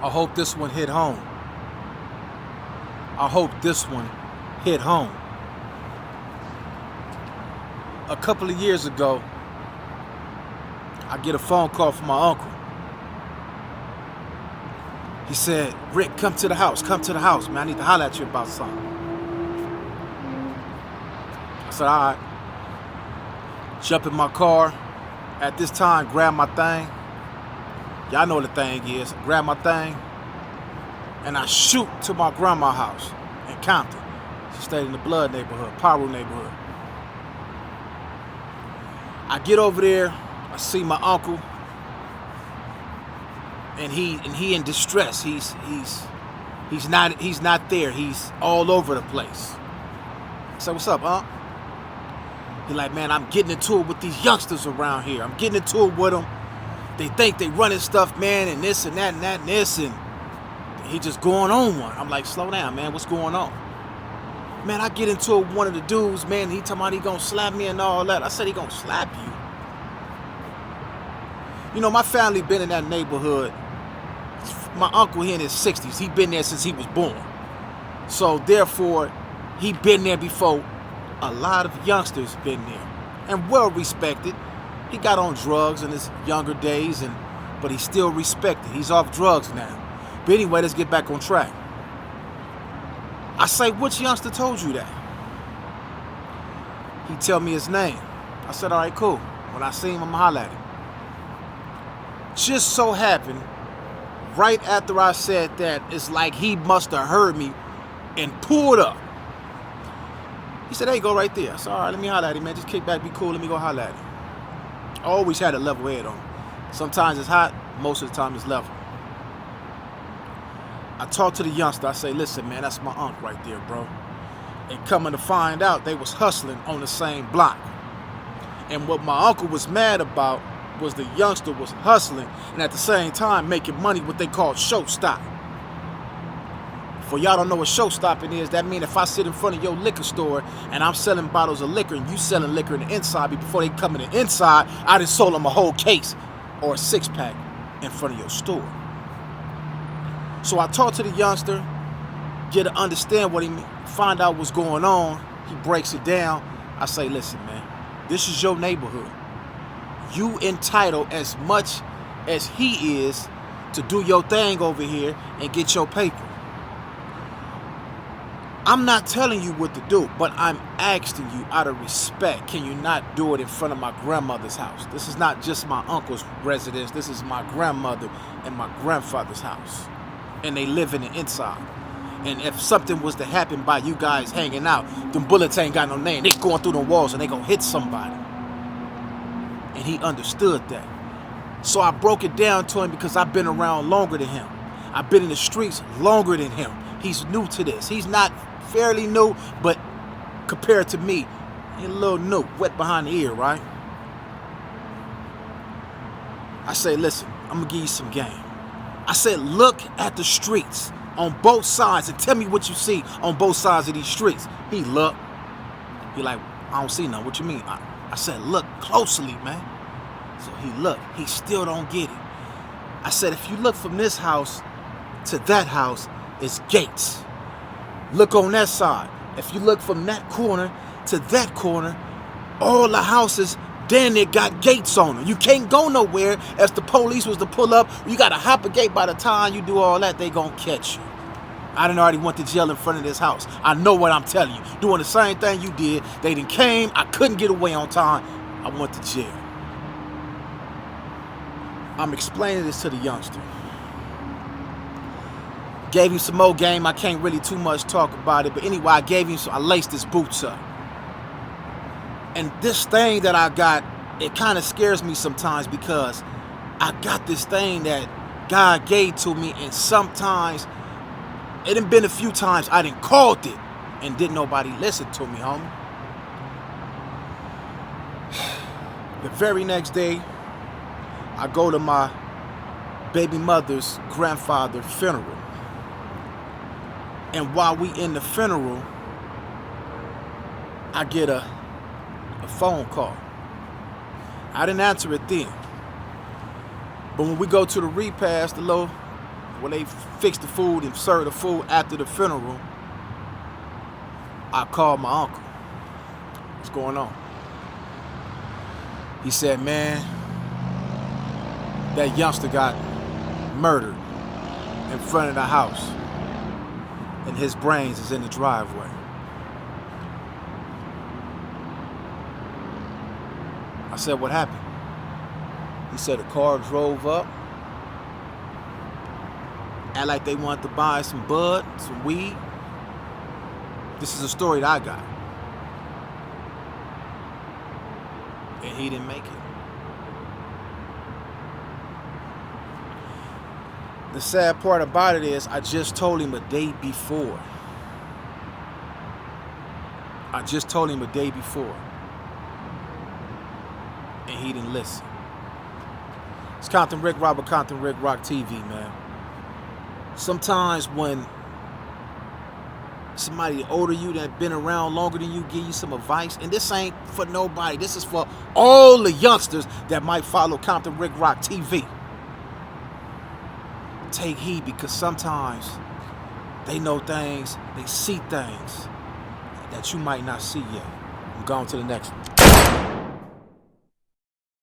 I hope this one hit home. I hope this one hit home. A couple of years ago, I get a phone call from my uncle. He said, Rick, come to the house, man. I need to holler at you about something. I said, all right. Jump in my car. At this time, grab my thing. Y'all know what the thing is. Grab my thing. And I shoot to my grandma's house in Compton. She stayed in the Blood neighborhood, Piru neighborhood. I get over there. I see my uncle. And he in distress. He's not there. He's all over the place. I said, what's up, huh? He like, man, I'm getting into it with these youngsters around here. I'm getting into it with them. They think they running stuff, man, and this and that and that and this, and he just going on one. I'm like, slow down, man. What's going on? Man, I get into it with one of the dudes, man. He talking about he gonna slap me and all that. I said, he gonna slap you? You know, my family been in that neighborhood. My uncle, he in his 60s. He been there since he was born. So therefore, he been there before a lot of youngsters been there. And well respected. He got on drugs in his younger days, but he's still respected. He's off drugs now. But anyway, let's get back on track. I say, which youngster told you that? He tell me his name. I said, all right, cool. When I see him, I'm gonna holler at him. Just so happened, right after I said that, it's like he must have heard me and pulled up. He said, hey, go right there. I said, all right, let me holler at him, man. Just kick back, be cool, let me go holler at him. I always had a level head on. Sometimes it's hot, most of the time it's level. I talked to the youngster. I say, listen, man, that's my uncle right there, bro. And coming to find out, they was hustling on the same block. And what my uncle was mad about was the youngster was hustling and at the same time making money, what they call show stop. For y'all don't know what show stopping is, that means if I sit in front of your liquor store and I'm selling bottles of liquor and you selling liquor in the inside, before they come in the inside, I just sold them a whole case or a 6-pack in front of your store. So I talk to the youngster, get to understand what he mean, find out what's going on. He breaks it down. I say, listen, man, this is your neighborhood. You entitled as much as he is to do your thing over here and get your paper. I'm not telling you what to do, but I'm asking you out of respect, can you not do it in front of my grandmother's house? This is not just my uncle's residence. This is my grandmother and my grandfather's house. And they live in the inside. And if something was to happen by you guys hanging out, them bullets ain't got no name. They going through the walls and they gonna hit somebody. And he understood that. So I broke it down to him because I've been around longer than him. I've been in the streets longer than him. He's new to this. He's not fairly new, but compared to me, he's a little new, wet behind the ear, right? I say, listen, I'm gonna give you some game. I said, look at the streets on both sides and tell me what you see on both sides of these streets. He looked. He like, I don't see nothing. What you mean? I said, look closely, man. So he looked. He still don't get it. I said, if you look from this house to that house, it's gates. Look on that side. If you look from that corner to that corner, all the houses, then it got gates on them. You can't go nowhere. If the police was to pull up, you got to hop a gate. By the time you do all that, they gonna catch you. I done already went to jail in front of this house. I know what I'm telling you. Doing the same thing you did. They done came. I couldn't get away on time. I went to jail. I'm explaining this to the youngster. Gave him some more game. I can't really too much talk about it. But anyway, I gave him some, I laced his boots up. And this thing that I got, it kind of scares me sometimes because I got this thing that God gave to me, and sometimes, it done been a few times I done called it and didn't nobody listen to me, homie. The very next day, I go to my baby mother's grandfather's funeral. And while we in the funeral, I get a phone call. I didn't answer it then. But when we go to the repast, the little when they fixed the food and served the food after the funeral, I called my uncle. What's going on? He said, man, that youngster got murdered in front of the house, and his brains is in the driveway. I said, what happened? He said, a car drove up, act like they wanted to buy some bud, some weed. This is a story that I got. And he didn't make it. The sad part about it is I just told him a day before. And he didn't listen. It's Compton Rick Rock with Compton Rick Rock TV, man. Sometimes when somebody older you that been around longer than you give you some advice, and this ain't for nobody, this is for all the youngsters that might follow Compton Rick Rock TV. Take heed, because sometimes they know things, they see things that you might not see yet. I'm going to the next one.